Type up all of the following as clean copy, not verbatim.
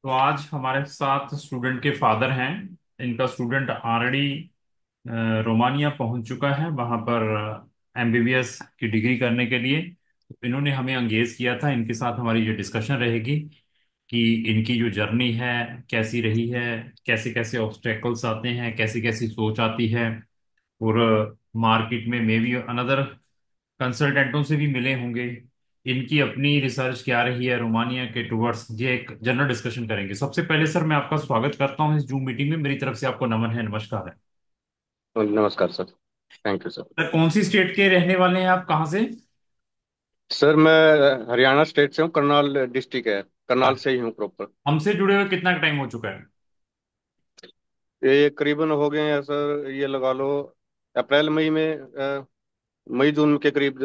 तो आज हमारे साथ स्टूडेंट के फादर हैं। इनका स्टूडेंट ऑलरेडी रोमानिया पहुंच चुका है, वहां पर एमबीबीएस की डिग्री करने के लिए। तो इन्होंने हमें एंगेज किया था, इनके साथ हमारी ये डिस्कशन रहेगी कि इनकी जो जर्नी है कैसी रही है, कैसे कैसे ऑब्स्टेकल्स आते हैं, कैसी कैसी सोच आती है। और मार्केट में मे बी अनदर कंसल्टेंटों से भी मिले होंगे। इनकी अपनी रिसर्च क्या रही है रोमानिया के टुवर्ड्स, ये एक जनरल डिस्कशन करेंगे। सबसे पहले सर मैं आपका स्वागत करता हूँ इस जूम मीटिंग में। मेरी तरफ से आपको नमन है, नमस्कार है। नमस्कार sir. Thank you sir. Sir कौन सी स्टेट के रहने वाले हैं आप, कहाँ से? सर मैं हरियाणा स्टेट से हूँ। करनाल डिस्ट्रिक्ट है। करनाल से ही हूँ प्रॉपर। हमसे जुड़े हुए कितना टाइम हो चुका है? ये करीबन हो गए हैं सर, ये लगा लो अप्रैल मई में मई जून के करीब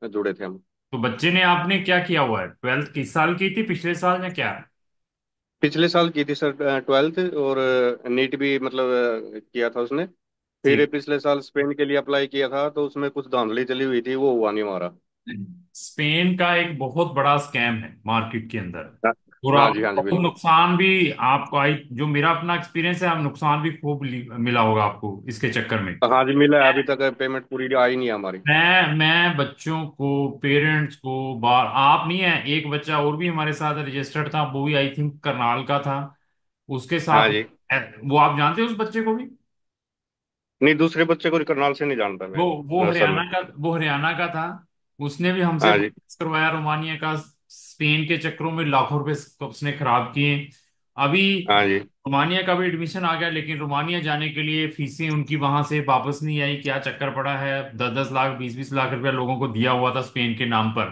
जुड़े थे हम। तो बच्चे ने आपने क्या किया हुआ है? ट्वेल्थ किस साल की थी, पिछले साल या क्या? पिछले साल की थी सर ट्वेल्थ, और नीट भी मतलब किया था उसने। फिर ठीक। पिछले साल स्पेन के लिए अप्लाई किया था, तो उसमें कुछ धांधली चली हुई थी, वो हुआ नहीं हमारा। स्पेन का एक बहुत बड़ा स्कैम है मार्केट के अंदर। और हाँ आपको जी, हाँ जी, बहुत बिल्कुल। नुकसान भी, आपको आई जो मेरा अपना एक्सपीरियंस है, आप नुकसान भी खूब मिला होगा आपको इसके चक्कर में। हाँ जी, मिला है। अभी तक पेमेंट पूरी आई नहीं है हमारी। मैं बच्चों को, पेरेंट्स को, बार आप नहीं है, एक बच्चा और भी हमारे साथ रजिस्टर्ड था, वो भी आई थिंक करनाल का था। उसके हाँ साथ जी। वो आप जानते हो उस बच्चे को भी? नहीं, दूसरे बच्चे को करनाल से नहीं जानता मैं। वो असल में। हरियाणा का था। उसने भी हमसे हाँ जी, प्रैक्टिस करवाया रोमानिया का। स्पेन के चक्करों में लाखों रुपए उसने खराब किए। अभी हाँ जी, रोमानिया का भी एडमिशन आ गया, लेकिन रोमानिया जाने के लिए फीसें उनकी वहां से वापस नहीं आई। क्या चक्कर पड़ा है, 10-10 लाख, 20-20 लाख रुपया लोगों को दिया हुआ था स्पेन के नाम पर।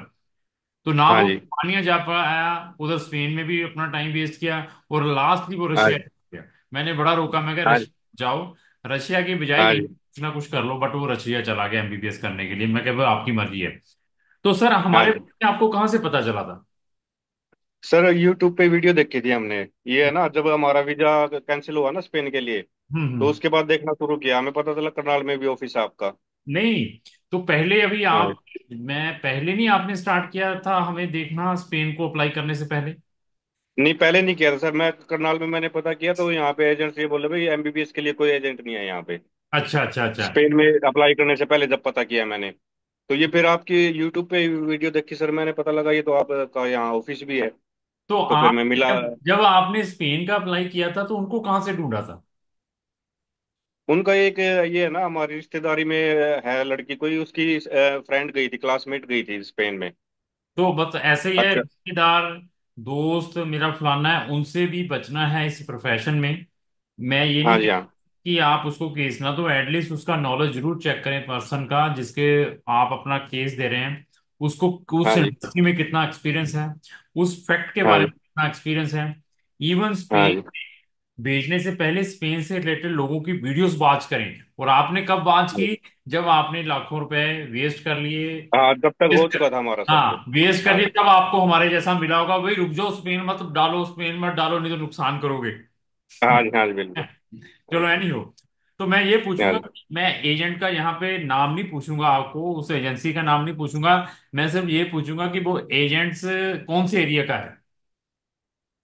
तो ना हाँ वो जी, रोमानिया जा पाया, उधर स्पेन में भी अपना टाइम वेस्ट किया, और लास्टली वो हाँ रशिया जी, गया। मैंने बड़ा रोका, मैं कहा हाँ जी, रशिया जाओ, रशिया की बजाय हाँ कहीं जी, कुछ ना कुछ कर लो, बट वो रशिया चला गया एमबीबीएस करने के लिए। मैं कहा "भाई, आपकी मर्जी है।" तो सर हाँ हमारे जी। बारे में आपको कहाँ से पता चला था? सर यूट्यूब पे वीडियो देखी थी हमने। ये है ना, जब हमारा वीजा कैंसिल हुआ ना स्पेन के लिए, तो हम्म। उसके बाद देखना शुरू किया, हमें पता चला करनाल में भी ऑफिस है आपका। नहीं, तो पहले अभी हाँ जी। आप, मैं पहले नहीं, आपने स्टार्ट किया था हमें देखना स्पेन को अप्लाई करने से पहले? नहीं, पहले नहीं किया था सर। मैं करनाल में मैंने पता किया, तो यहाँ पे एजेंट ये बोले भाई एमबीबीएस के लिए कोई एजेंट नहीं है यहाँ पे। अच्छा अच्छा अच्छा। स्पेन में अप्लाई करने से पहले जब पता किया मैंने, तो ये फिर आपकी यूट्यूब पे वीडियो देखी सर, मैंने पता लगा ये तो आपका यहाँ ऑफिस भी है। तो तो फिर आप मैं मिला। जब जब आपने स्पेन का अप्लाई किया था तो उनको कहाँ से ढूंढा था? उनका एक ये है ना, हमारी रिश्तेदारी में है लड़की कोई, उसकी फ्रेंड गई थी, क्लासमेट गई थी स्पेन में। तो बस ऐसे ही है, अच्छा। रिश्तेदार, दोस्त मेरा फलाना है, उनसे भी बचना है इस प्रोफेशन में। मैं ये हाँ नहीं जी, कह हाँ। कि आप उसको केस ना, तो एटलीस्ट उसका नॉलेज जरूर चेक करें पर्सन का जिसके आप अपना केस दे रहे हैं। उसको उस हाँ जी, इंडस्ट्री में कितना एक्सपीरियंस है, उस फैक्ट के हाँ बारे जी, में कितना एक्सपीरियंस है। इवन हाँ स्पेन जी, भेजने से पहले स्पेन से रिलेटेड लोगों की वीडियोस वॉच करें। और आपने कब वॉच की? जब आपने लाखों रुपए वेस्ट कर लिए। हाँ। जब तक हो वेस्ट कर, चुका था हमारा सब कुछ। हाँ वेस्ट कर हाँ लिए, जी, तब आपको हमारे जैसा मिला होगा, भाई रुक जाओ, स्पेन मत डालो, स्पेन मत डालो, नहीं तो नुकसान करोगे। हाँ जी, हाँ जी, बिल्कुल। चलो एनी हो। तो मैं ये हाँ पूछूंगा, जी। मैं एजेंट का यहाँ पे नाम नहीं पूछूंगा आपको, उस एजेंसी का नाम नहीं पूछूंगा। मैं सिर्फ ये पूछूंगा कि वो एजेंट्स कौन से एरिया का है।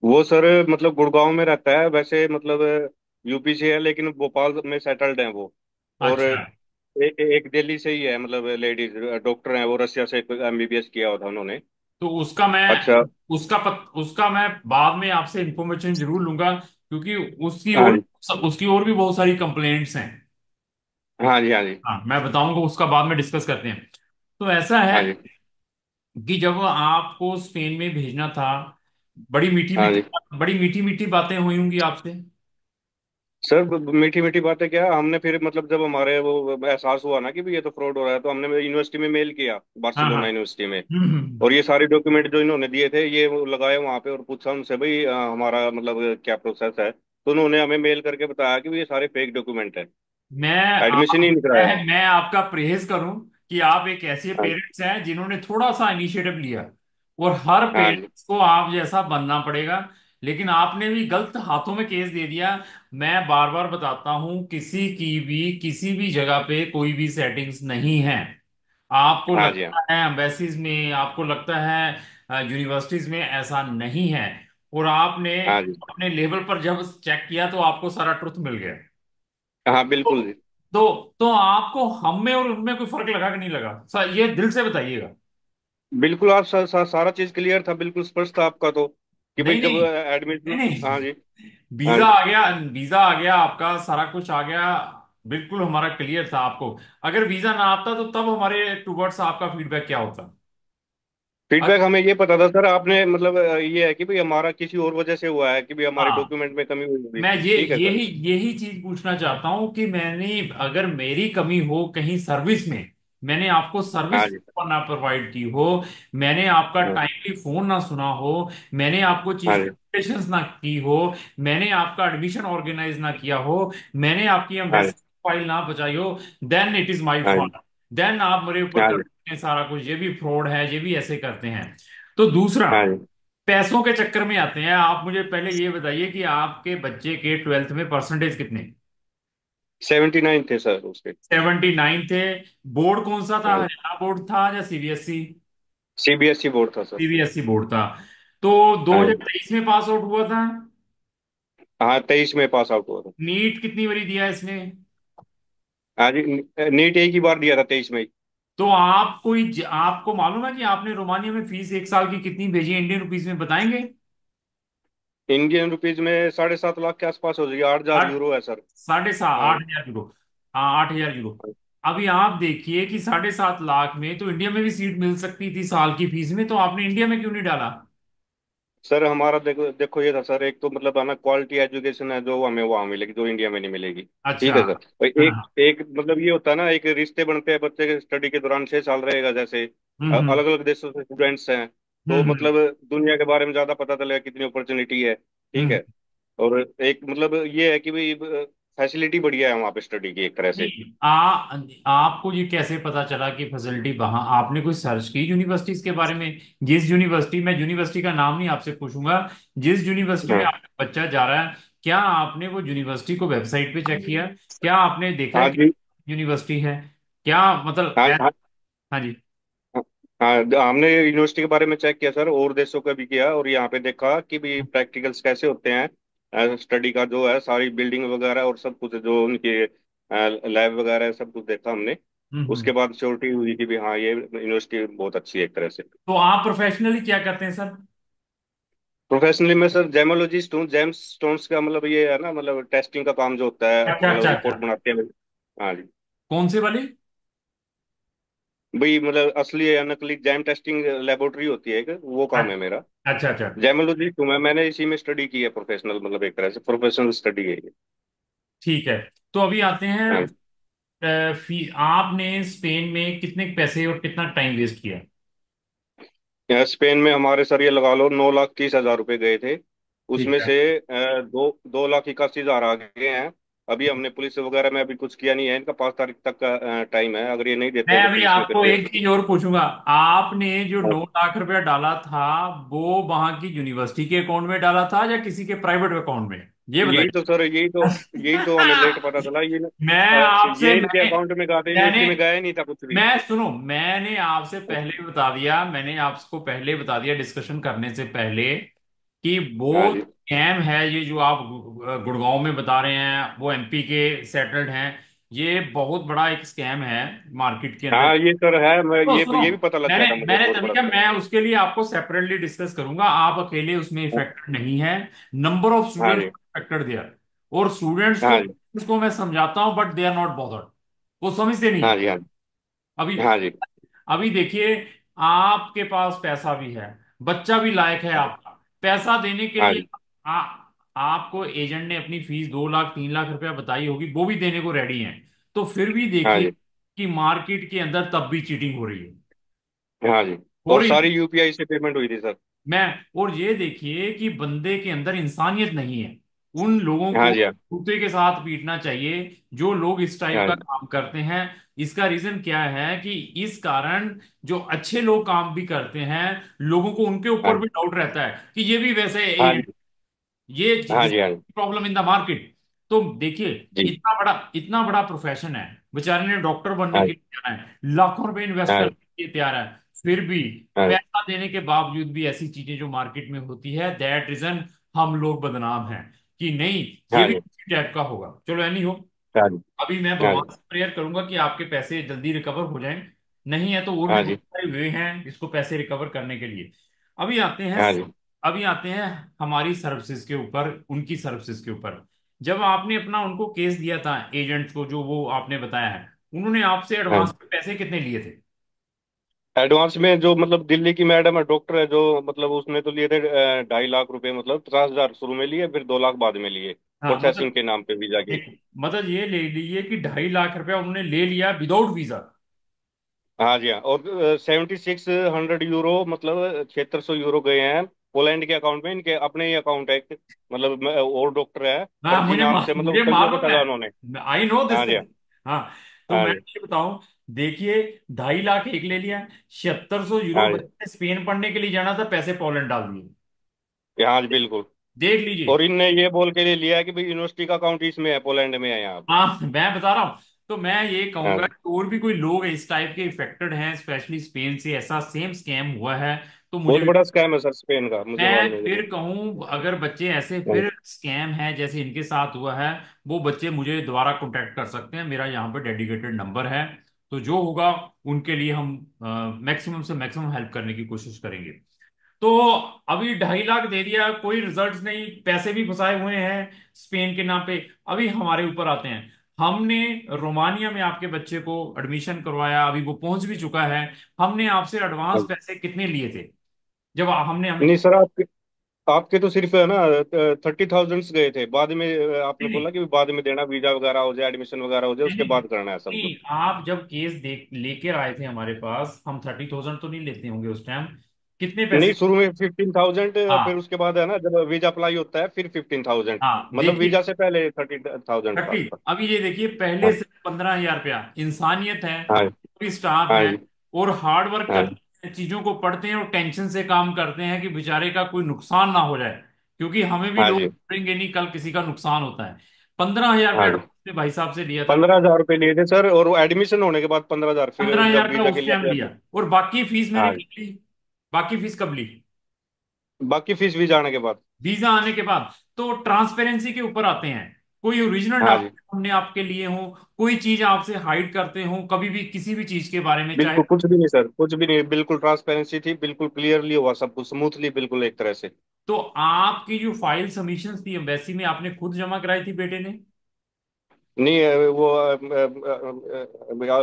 वो सर मतलब गुड़गांव में रहता है वैसे, मतलब यूपी से है, लेकिन भोपाल में सेटल्ड है वो। और अच्छा। एक दिल्ली से ही है, मतलब लेडीज डॉक्टर है वो, रशिया से एमबीबीएस किया हुआ था उन्होंने। तो अच्छा। उसका मैं बाद में आपसे इंफॉर्मेशन जरूर लूंगा, क्योंकि हाँ जी, उसकी और भी बहुत सारी कंप्लेंट्स हैं। हाँ जी, हाँ जी, हाँ मैं बताऊंगा, उसका बाद में डिस्कस करते हैं। तो ऐसा है हाँ जी, कि जब आपको स्पेन में भेजना था, बड़ी मीठी हाँ मीठी जी। बड़ी मीठी मीठी बातें हुई होंगी आपसे। सर मीठी मीठी बातें क्या, हमने फिर मतलब जब हमारे वो एहसास हुआ ना कि भी ये तो फ्रॉड हो रहा है, तो हमने यूनिवर्सिटी में मेल किया, हाँ हाँ। बार्सिलोना यूनिवर्सिटी में। हम्म। और ये सारे डॉक्यूमेंट जो इन्होंने दिए थे ये वो लगाए वहाँ पे, और पूछा उनसे भाई हमारा मतलब क्या प्रोसेस है, तो उन्होंने हमें मेल करके बताया कि ये सारे फेक डॉक्यूमेंट है। मैं एडमिशन ही नहीं कराया वहाँ। मैं आपका प्रेज करूं कि आप एक ऐसे हाँ पेरेंट्स हैं जिन्होंने थोड़ा सा इनिशिएटिव लिया। और हर हाँ जी, पेरेंट्स को आप जैसा बनना पड़ेगा, लेकिन आपने भी गलत हाथों में केस दे दिया। मैं बार बार बताता हूं, किसी की भी किसी भी जगह पे कोई भी सेटिंग्स नहीं है। आपको हाँ जी, हाँ लगता है एम्बेसीज में, आपको लगता है यूनिवर्सिटीज में, ऐसा नहीं है। और आपने हाँ जी। अपने लेवल पर जब चेक किया तो आपको सारा ट्रुथ मिल गया। हाँ तो बिल्कुल जी। तो आपको हम में और उनमें कोई फर्क लगा कि नहीं लगा सर, ये दिल से बताइएगा। बिल्कुल आप सारा चीज क्लियर था, बिल्कुल स्पष्ट था आपका तो, कि भाई नहीं जब नहीं नहीं एडमिशन। हाँ नहीं, जी। हाँ वीजा जी। आ गया, वीजा आ गया आपका, सारा कुछ आ गया, बिल्कुल हमारा क्लियर था आपको। अगर वीजा ना आता तो तब हमारे टूवर्ड्स आपका फीडबैक क्या होता? फीडबैक अगर हमें ये पता था सर, आपने मतलब ये है कि भाई हमारा किसी और वजह से हुआ है, कि भाई हमारे हाँ, डॉक्यूमेंट में कमी हुई होगी, मैं ये ठीक है सर। यही यही चीज पूछना चाहता हूं कि मैंने, अगर मेरी कमी हो कहीं सर्विस में, मैंने आपको सर्विस हाँ जी। ना प्रोवाइड की हो, मैंने आपका हाँ। टाइमली फोन ना सुना हो, मैंने आपको हाँ चीफ जी। ना की हो, मैंने आपका एडमिशन ऑर्गेनाइज ना किया हो, मैंने आपकी हाँ जी। एम्बेसडर फाइल ना बचाई हो, देन इट इज माई हाँ जी। फॉल्ट। देन आप मेरे ऊपर हाँ जी। करते हैं सारा कुछ, ये भी फ्रॉड है, ये भी ऐसे करते हैं। तो दूसरा, हाँ जी। पैसों के चक्कर में आते हैं। आप मुझे पहले ये बताइए कि आपके बच्चे के ट्वेल्थ में परसेंटेज कितने? 79 थे सर उसके। 79 थे। बोर्ड कौन सा था, हाँ। हरियाणा बोर्ड था या सीबीएसई? सीबीएसई बोर्ड था सर। सीबीएसई बोर्ड था। तो हाँ जी। 2023 में पास आउट हुआ था। हाँ 23 में पास आउट हुआ था। नीट कितनी बारी दिया इसने? हाँ जी। नीट एक ही बार दिया था, 23 में ही। तो आपको आपको मालूम है कि आपने रोमानिया में फीस एक साल की कितनी भेजी है इंडियन रुपीस में, बताएंगे? इंडियन रुपीज में 7.5 लाख के आसपास हो जाएगी, 8,000 आठ, यूरो है सर। साढ़े सात, हाँ। 8,000 यूरो। हाँ, 8,000 यूरो। अभी आप देखिए कि 7.5 लाख में तो इंडिया में भी सीट मिल सकती थी साल की फीस में, तो आपने इंडिया में क्यों नहीं डाला? सर हमारा देखो देखो ये था सर, एक तो मतलब है ना, क्वालिटी एजुकेशन है जो हमें वहां मिलेगी, जो इंडिया में नहीं मिलेगी। अच्छा। ठीक है सर। और एक हाँ। एक मतलब ये होता है ना, एक रिश्ते बनते हैं बच्चे के स्टडी के दौरान, 6 साल रहेगा जैसे। हम्म अलग अलग देशों से स्टूडेंट्स हैं, हम्म तो हम्म मतलब दुनिया के बारे में ज्यादा पता चलेगा, कितनी अपॉर्चुनिटी है। ठीक हम्म। है। और एक मतलब ये है कि भाई फैसिलिटी बढ़िया है वहाँ पे स्टडी की एक तरह से। नहीं, आपको ये कैसे पता चला कि फैसिलिटी वहां, आपने कोई सर्च की यूनिवर्सिटीज के बारे में? जिस यूनिवर्सिटी, मैं यूनिवर्सिटी का नाम नहीं आपसे पूछूंगा, जिस यूनिवर्सिटी में हाँ। आपका बच्चा जा रहा है, क्या आपने वो यूनिवर्सिटी को वेबसाइट पे चेक किया? क्या आपने देखा है हाँ कि जी। यूनिवर्सिटी है? क्या मतलब हाँ हाँ। हाँ जी। हाँ। हाँ, हमने यूनिवर्सिटी के बारे में चेक किया सर, और देशों का भी किया, और यहाँ पे देखा कि भी प्रैक्टिकल्स कैसे होते हैं, स्टडी का जो है, सारी बिल्डिंग वगैरह और सब कुछ, जो उनके लैब वगैरह है, सब कुछ देखा हमने। हम्म। उसके बाद श्योरिटी हुई कि भी हाँ, ये यूनिवर्सिटी बहुत अच्छी है एक तरह से। तो आप प्रोफेशनली क्या करते हैं सर? प्रोफेशनली मैं सर जेमोलॉजिस्ट हूँ। जेम्स स्टोन्स का मतलब ये है ना, मतलब टेस्टिंग का काम जो होता है, अच्छा मतलब अच्छा अच्छा। रिपोर्ट बनाते हैं। हाँ जी। कौन से वाली? भाई मतलब असली या नकली जैम टेस्टिंग लेबोरेटरी होती है एक, वो काम है मेरा। अच्छा अच्छा। जैमोलॉजिस्ट हूँ मैं, मैंने इसी में स्टडी की है, प्रोफेशनल मतलब एक तरह से प्रोफेशनल स्टडी है ये। ठीक है। तो अभी आते हैं, हाँ। आपने स्पेन में कितने पैसे और कितना टाइम वेस्ट किया? यहाँ स्पेन में हमारे सर ये लगा लो 9,30,000 रुपये गए थे। ठीक उसमें है। से 2,81,000 आ गए हैं। अभी हमने पुलिस वगैरह में अभी कुछ किया नहीं है, इनका 5 तारीख तक का टाइम है, अगर ये नहीं देते मैं हैं तो अभी पुलिस में फिर आपको केस एक चीज करेंगे। और पूछूंगा। आपने जो हाँ। 9 लाख रुपया डाला था, वो वहां की यूनिवर्सिटी के अकाउंट में डाला था या किसी के प्राइवेट अकाउंट में, ये यही तो बताइए। सर, यही तो हमें लेट पता चला, मैं आपसे ये इनके मैंने अकाउंट में गया था, मैंने यूनिवर्सिटी में गया ही नहीं था कुछ भी। मैं सुनो, मैंने आपसे पहले भी बता दिया, मैंने आपको पहले बता दिया डिस्कशन करने से पहले, कि हाँ वो जी। स्कैम है ये जो आप गुड़गांव में बता रहे हैं, वो एमपी के सेटल्ड हैं। ये बहुत बड़ा एक स्कैम है मार्केट के अंदर। हाँ ये सर है, मैं तो ये सुनो, ये भी पता लग मैंने गया था मुझे, मैंने बहुत तभी बड़ा कहा स्कैम मैं उसके लिए आपको सेपरेटली डिस्कस करूंगा, आप अकेले उसमें है। इफेक्टेड नहीं है। नंबर ऑफ हाँ स्टूडेंट्स जी। इफेक्टेड देयर, और स्टूडेंट्स को हाँ जी। उसको मैं समझाता हूं but they are not bothered, वो समझते नहीं हाँ है। जी। हाँ अभी जी। हाँ जी। अभी देखिए, आपके पास पैसा भी है, बच्चा भी लायक है आपका, पैसा देने के हाँ लिए जी। आपको एजेंट ने अपनी फीस 2 लाख 3 लाख रुपया बताई होगी, वो भी देने को रेडी है। तो फिर भी हाँ देखिए जी। कि मार्केट के अंदर तब भी चीटिंग हो रही है, हाँ जी। हो और रही सारी है। यूपीआई से पेमेंट हुई थी सर। मैं, और ये देखिए कि बंदे के अंदर इंसानियत नहीं है। उन लोगों हाँ को जी। हाँ। कुत्ते के साथ पीटना चाहिए जो लोग इस टाइप हाँ का जी। काम करते हैं। इसका रीजन क्या है कि इस कारण जो अच्छे लोग काम भी करते हैं, लोगों को उनके हाँ ऊपर जी। भी डाउट रहता है कि ये भी वैसे हाँ एजेंट, जी। ये हाँ जी। हाँ जी। Problem in the market. तो देखिए, जी। इतना बड़ा प्रोफेशन है, बेचारे ने डॉक्टर बनने हाँ के जी। लिए जाना है, लाखों रुपए इन्वेस्ट हाँ करने जी। के लिए तैयार है, फिर भी हाँ जी। पैसा देने के बावजूद भी ऐसी चीजें जो मार्केट में होती है, दैट रीजन हम लोग बदनाम हैं कि नहीं, ये हाँ भी जी। किसी टाइप का होगा। चलो एनी हो, हाँ जी। अभी मैं हाँ भगवान जी। से प्रेयर करूंगा कि आपके पैसे जल्दी रिकवर हो जाएं। नहीं है तो और भी हाँ बहुत जी। सारे वे हैं इसको पैसे रिकवर करने के लिए। अभी आते हैं हाँ जी। अभी आते हैं हमारी सर्विसेज के ऊपर, उनकी सर्विसेज के ऊपर। जब आपने अपना उनको केस दिया था एजेंट्स को, जो वो आपने बताया है, उन्होंने आपसे हाँ एडवांस जी। में पैसे कितने लिए थे? एडवांस में जो मतलब दिल्ली की मैडम है, डॉक्टर है जो, मतलब उसने तो लिए थे 2.5 लाख रुपए, मतलब 50,000 शुरू में लिए, फिर 2 लाख बाद में लिए, हाँ प्रोसेसिंग मतलब, के नाम पे वीजा की। देखो, मतलब ये ले लीजिए कि 2.5 लाख रुपया उन्होंने ले लिया विदाउट वीजा। हाँ जी हाँ, और 7,600 यूरो, मतलब 7,700 यूरो गए हैं पोलैंड के अकाउंट में, इनके अपने ही अकाउंट है मतलब और डॉक्टर है हाँ, फर्जी नाम से, मतलब मुझे कईयों को मालूम है, ठगा उन्होंने। आई नो दिस हाँ जी हाँ। थिंग। हाँ, तो हाँ मैं जी। ये बताऊं, देखिए, 2.5 लाख एक ले लिया, 700 यूरो हाँ जी। बच्चे ने स्पेन पढ़ने के लिए जाना था, पैसे पोलैंड डाल दिए। हाँ जी बिल्कुल। देख लीजिए। और इनने ये बोल के ले लिया है कि भाई यूनिवर्सिटी का अकाउंट इसमें है, पोलैंड में है यहाँ पे। हाँ, मैं बता रहा हूँ। तो मैं ये हाँ कहूंगा जी। कि और भी कोई लोग इस टाइप के इफेक्टेड हैं, स्पेशली स्पेन से ऐसा सेम स्कैम हुआ है, तो बहुत मुझे, बड़ा स्कैम है सर स्पेन का, मुझे मैं मालूम है ये फिर तो। कहूँ अगर बच्चे ऐसे हाँ फिर स्कैम है जैसे इनके साथ हुआ है, वो बच्चे मुझे दोबारा कांटेक्ट कर सकते हैं, मेरा यहाँ पे डेडिकेटेड नंबर है। तो जो होगा उनके लिए हम मैक्सिमम से मैक्सिमम हेल्प करने की कोशिश करेंगे। तो अभी 2.5 लाख दे दिया, कोई रिजल्ट नहीं, पैसे भी फंसाए हुए हैं स्पेन के नाम पे। अभी हमारे ऊपर आते हैं, हमने रोमानिया में आपके बच्चे को एडमिशन करवाया, अभी वो पहुंच भी चुका है। हमने आपसे एडवांस जी। पैसे कितने लिए थे? जब हमने हमने नहीं सर, आपके आपके तो सिर्फ है ना 30,000 गए थे, बाद में आपने नहीं नहीं बोला कि बाद में देना, वीजा वगैरह हो जाए, एडमिशन वगैरह हो जाए, नहीं उसके नहीं बाद करना है सब नहीं, कुछ। आप जब केस देख लेकर आए थे हमारे पास, हम 30,000 तो नहीं लेते होंगे उस टाइम, कितने नहीं, पैसे? शुरू में 15,000, फिर हाँ उसके बाद है ना जब वीजा अप्लाई होता है फिर 15,000, हाँ, मतलब देखिए, वीजा से पहले 30,000 था 30, आपका। अभी ये देखिए, पहले हाँ। से 15,000 रुपया, इंसानियत है, हाँ। भी स्टाफ हाँ है जी। और हार्ड वर्क हाँ जी। करते हैं, चीजों को पढ़ते हैं और टेंशन से काम करते हैं कि बेचारे का कोई नुकसान ना हो जाए, क्योंकि हमें भी हाँ लोग जी। करेंगे नहीं, कल किसी का नुकसान होता है। 15,000 रुपया हाँ जी। अपने भाई साहब से लिया था। 15,000 रुपये लिए थे सर, और एडमिशन होने के बाद 15,000, फिर 15,000 जब रुपया वीजा के उस लिए टाइम अप्लाई। लिया, और बाकी फीस मैंने हाँ कब जी। ली? बाकी फीस कब ली? बाकी फीस वीजा आने के बाद। वीजा आने के बाद। तो ट्रांसपेरेंसी के ऊपर आते हैं, कोई ओरिजिनल हाँ जी। डॉक्यूमेंट हमने आपके लिए हो, कोई चीज आपसे हाइड करते हो कभी भी किसी भी चीज के बारे में, चाहे। बिल्कुल कुछ भी नहीं सर, कुछ भी नहीं, बिल्कुल ट्रांसपेरेंसी थी, बिल्कुल क्लियरली हुआ सब कुछ स्मूथली, बिल्कुल एक तरह से। तो आपकी जो फाइल सबमिशंस थी एम्बेसी में, आपने खुद जमा कराई थी बेटे ने? नहीं वो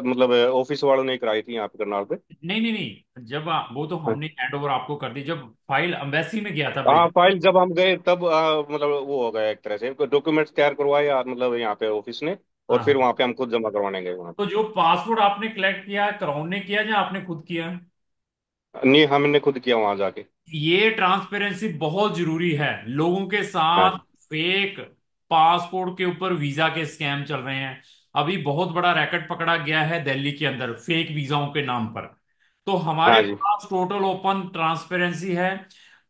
मतलब ऑफिस वालों ने कराई थी यहाँ पे करनाल पे। नहीं नहीं नहीं, जब वो तो हमने हैंड ओवर आपको कर दी, जब फाइल एम्बेसी में गया था हाँ, बेटे। फाइल जब हम गए तब मतलब वो हो गया एक तरह से, डॉक्यूमेंट्स तैयार करवाए मतलब यहाँ पे ऑफिस ने, और फिर हाँ, वहाँ पे हम खुद जमा करवाने गए वहाँ तो जो पासपोर्ट आपने कलेक्ट किया, क्राउन ने किया या आपने खुद किया? पे। नहीं, हमने खुद किया वहाँ जाके। ये ट्रांसपेरेंसी बहुत जरूरी है लोगों के हाँ साथ। जी। फेक पासपोर्ट के ऊपर वीजा के स्कैम चल रहे हैं। अभी बहुत बड़ा रैकेट पकड़ा गया है दिल्ली के अंदर फेक वीजाओं के नाम पर। तो हमारे हाँ जी। पास टोटल ओपन ट्रांसपेरेंसी है।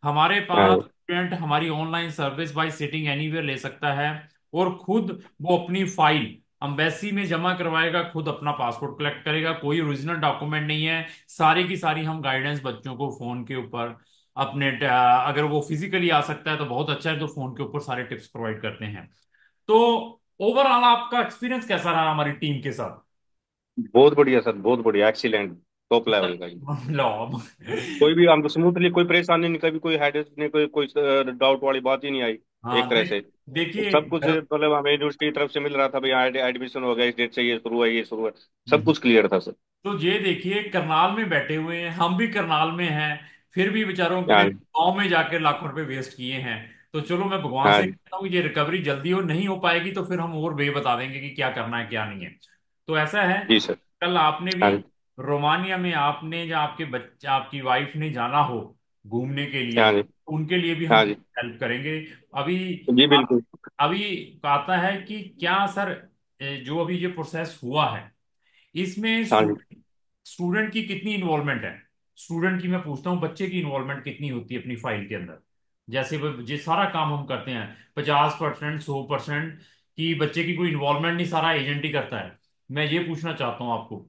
हमारे हाँ पास जी। स्टूडेंट हमारी online service by sitting anywhere ले सकता है, और खुद वो अपनी फाइल अम्बेसी में जमा करवाएगा, खुद अपना पासपोर्ट कलेक्ट करेगा, कोई ओरिजिनल डॉक्यूमेंट नहीं है। सारी की सारी हम गाइडेंस बच्चों को फोन के ऊपर अगर वो फिजिकली आ सकता है तो बहुत अच्छा है, तो फोन के ऊपर सारे टिप्स प्रोवाइड करते हैं। तो ओवरऑल आपका एक्सपीरियंस कैसा रहा हमारी टीम के साथ? बहुत बढ़िया सर, बहुत बढ़िया, एक्सीलेंट, टॉप लेवल का ही। लो। कोई भी हम स्मूथली, कोई परेशानी नहीं, कभी कोई हेडेक नहीं, कोई कोई डाउट वाली बात ही नहीं आई एक हाँ तरह से। देखिए सब कुछ मतलब हमें यूनिवर्सिटी की तरफ से मिल रहा था, भाई एडमिशन हो गया, इस डेट से ये शुरू है, ये शुरू है, सब कुछ क्लियर था सर। तो ये देखिए, करनाल में बैठे हुए हैं, हम भी करनाल में हैं, फिर भी बेचारों के हाँ ने जी। गांव में जाकर लाखों रुपए वेस्ट किए हैं। तो चलो, मैं भगवान हाँ से जी। कहता हूँ ये रिकवरी जल्दी हो, नहीं हो पाएगी तो फिर हम और वे बता देंगे कि क्या करना है क्या नहीं है। तो ऐसा है, जी सर। कल आपने भी हाँ जी। रोमानिया में, आपने या आपके बच्चे आपकी वाइफ ने जाना हो घूमने के लिए, हाँ जी। उनके लिए भी हम हाँ जी। हेल्प करेंगे। अभी जी आ- बिल्कुल। अभी आता है कि क्या सर, जो अभी ये प्रोसेस हुआ है, इसमें हाँ जी। स्टूडेंट स्टूडेंट की कितनी इन्वॉल्वमेंट है? स्टूडेंट की मैं पूछता हूँ, बच्चे की इन्वॉल्वमेंट कितनी होती है अपनी फाइल के अंदर? जैसे वो ये सारा काम हम करते हैं, 50%, 100% की बच्चे की कोई इन्वॉल्वमेंट नहीं, सारा एजेंट ही करता है। मैं ये पूछना चाहता हूँ आपको।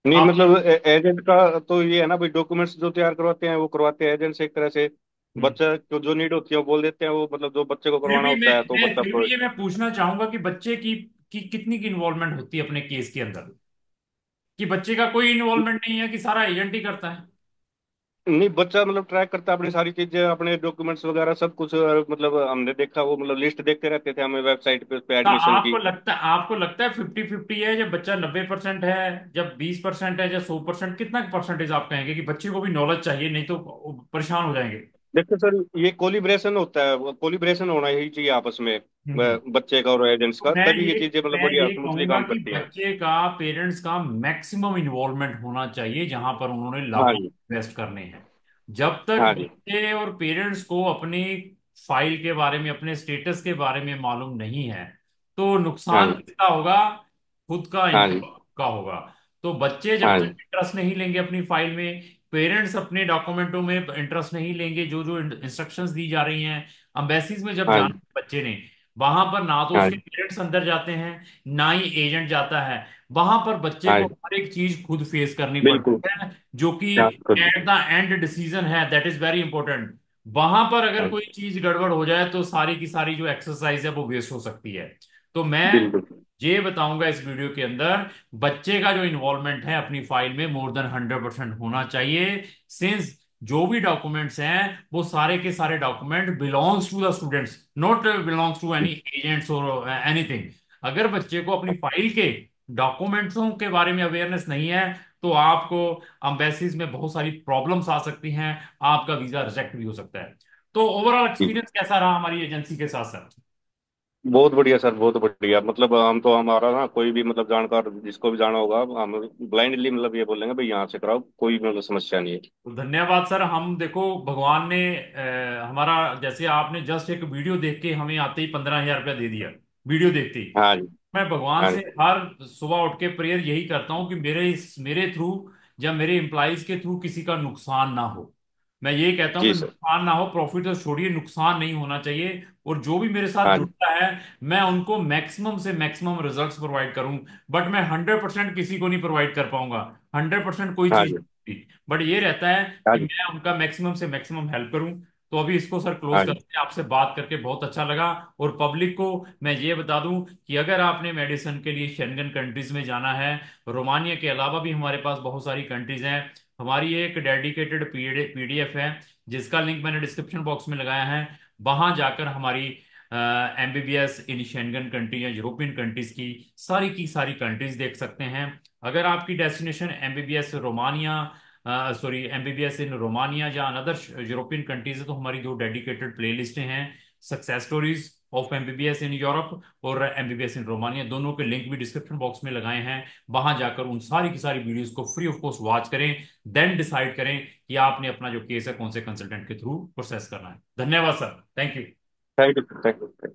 नहीं आप मतलब एजेंट का तो ये है ना भाई, डॉक्यूमेंट्स जो तैयार करवाते हैं वो करवाते हैं एजेंट से एक तरह से। हम्म, बच्चा को जो नीड होती है वो बोल देते हैं, वो मतलब जो बच्चे को करवाना होता है तो बच्चा फिर भी ये मैं पूछना चाहूंगा कि बच्चे की कितनी की इन्वॉल्वमेंट होती है अपने केस के अंदर, कि बच्चे का कोई इन्वॉल्वमेंट नहीं है, कि सारा एजेंट ही करता है। नहीं, बच्चा मतलब ट्रैक करता है अपनी सारी चीजें, अपने डॉक्यूमेंट्स वगैरह सब कुछ, मतलब हमने देखा वो मतलब लिस्ट देखते रहते थे हमें वेबसाइट पे तो एडमिशन की। आपको लगता है 50-50 है, जब बच्चा 90% है, जब 20% है, जब 100%, कितना परसेंटेज आप कहेंगे कि बच्चे को भी नॉलेज चाहिए, नहीं तो परेशान हो जाएंगे। देखो सर, ये कोलिब्रेशन होता है, कोलिब्रेशन होना ही चाहिए आपस में, हम्म। बच्चे का और एजेंट्स तो का, तभी ये चीजें मतलब मैं बढ़िया ये स्मूथली कहूंगा काम कि करती हैं। बच्चे का, पेरेंट्स का मैक्सिमम इन्वॉल्वमेंट होना चाहिए जहां पर उन्होंने हाँ लाखों जी। इन्वेस्ट करने हैं। जब तक हाँ जी। बच्चे और पेरेंट्स को अपनी फाइल के बारे में, अपने स्टेटस के बारे में मालूम नहीं है, तो हाँ नुकसान जी। किसका होगा? खुद का, हाँ इनका जी। का होगा। तो बच्चे जब हाँ तक जी। इंटरेस्ट नहीं लेंगे अपनी फाइल में, पेरेंट्स अपने डॉक्यूमेंटों में इंटरेस्ट नहीं लेंगे, जो जो इंस्ट्रक्शंस दी जा रही हैं, अम्बेसीज में जब हाँ जाना जी। है बच्चे ने, वहां पर ना तो हाँ उसके जी। पेरेंट्स अंदर जाते हैं, ना ही एजेंट जाता है। वहां पर बच्चे हाँ को जी। हर एक चीज खुद फेस करनी बिल्कुल। पड़ती है, जो कि हाँ, खुद। एट द एंड डिसीजन है, दैट इज वेरी इंपॉर्टेंट। वहां पर अगर हाँ कोई जी। चीज गड़बड़ हो जाए तो सारी की सारी जो एक्सरसाइज है वो वेस्ट हो सकती है। तो मैं बिल्कुल। ये बताऊंगा इस वीडियो के अंदर, बच्चे का जो इन्वॉल्वमेंट है अपनी फाइल में मोर देन 100% होना चाहिए, सिंस जो भी डॉक्यूमेंट्स हैं वो सारे के सारे document belongs to the students, not belongs to any agents और एनीथिंग। अगर बच्चे को अपनी फाइल के डॉक्यूमेंट्सों के बारे में अवेयरनेस नहीं है, तो आपको अम्बेसीज में बहुत सारी प्रॉब्लम्स आ सकती हैं, आपका वीजा रिजेक्ट भी हो सकता है। तो ओवरऑल एक्सपीरियंस कैसा रहा हमारी एजेंसी के साथ सर? बहुत बढ़िया सर, बहुत बढ़िया। मतलब हम तो, हमारा ना कोई भी मतलब जानकार जिसको भी जाना होगा, हम ब्लाइंडली मतलब ये बोलेंगे भाई यहाँ से कराओ, कोई मतलब समस्या नहीं है। तो धन्यवाद सर। हम देखो, भगवान ने हमारा, जैसे आपने जस्ट एक वीडियो देख के हमें आते ही 15,000 रुपया दे दिया, वीडियो देखते ही। हाँ जी। मैं भगवान हाँ से जी। हर सुबह उठ के प्रेयर यही करता हूँ कि मेरे थ्रू या मेरे एम्प्लॉइज के थ्रू किसी का नुकसान ना हो। मैं ये कहता हूँ जी कि सर। नुकसान ना हो, प्रॉफिट तो छोड़िए, नुकसान नहीं होना चाहिए। और जो भी मेरे साथ हाँ जी। जुड़ता है, मैं उनको मैक्सिमम से मैक्सिमम रिजल्ट्स प्रोवाइड करूं। बट मैं 100% किसी को नहीं प्रोवाइड कर पाऊंगा, 100% कोई हाँ चीज। जी। बट ये रहता है हाँ कि जी। मैं उनका मैक्सिमम से मैक्सिमम हेल्प करूं। तो अभी इसको सर क्लोज हाँ जी। करते हैं, आपसे बात करके बहुत अच्छा लगा। और पब्लिक को मैं ये बता दूं कि अगर आपने मेडिसिन के लिए शेंगन कंट्रीज में जाना है, रोमानिया के अलावा भी हमारे पास बहुत सारी कंट्रीज हैं। हमारी एक डेडिकेटेड पीडीएफ है, जिसका लिंक मैंने डिस्क्रिप्शन बॉक्स में लगाया है। वहां जाकर हमारी एमबीबीएस इन शेंगन कंट्री या यूरोपियन कंट्रीज की सारी कंट्रीज देख सकते हैं। अगर आपकी destination MBBS Romania, sorry MBBS इन रोमानिया या अनदर यूरोपियन कंट्रीज है, तो हमारी दो डेडिकेटेड प्लेलिस्टें हैं, success stories of MBBS in Europe और एमबीबीएस इन रोमानिया, दोनों के लिंक भी डिस्क्रिप्शन बॉक्स में लगाए हैं। वहां जाकर उन सारी की सारी वीडियोस को फ्री ऑफ कॉस्ट वॉच करें, देन डिसाइड करें कि आपने अपना जो केस है कौन से कंसल्टेंट के थ्रू प्रोसेस करना है। धन्यवाद sir, thank you. Thank you, thank you.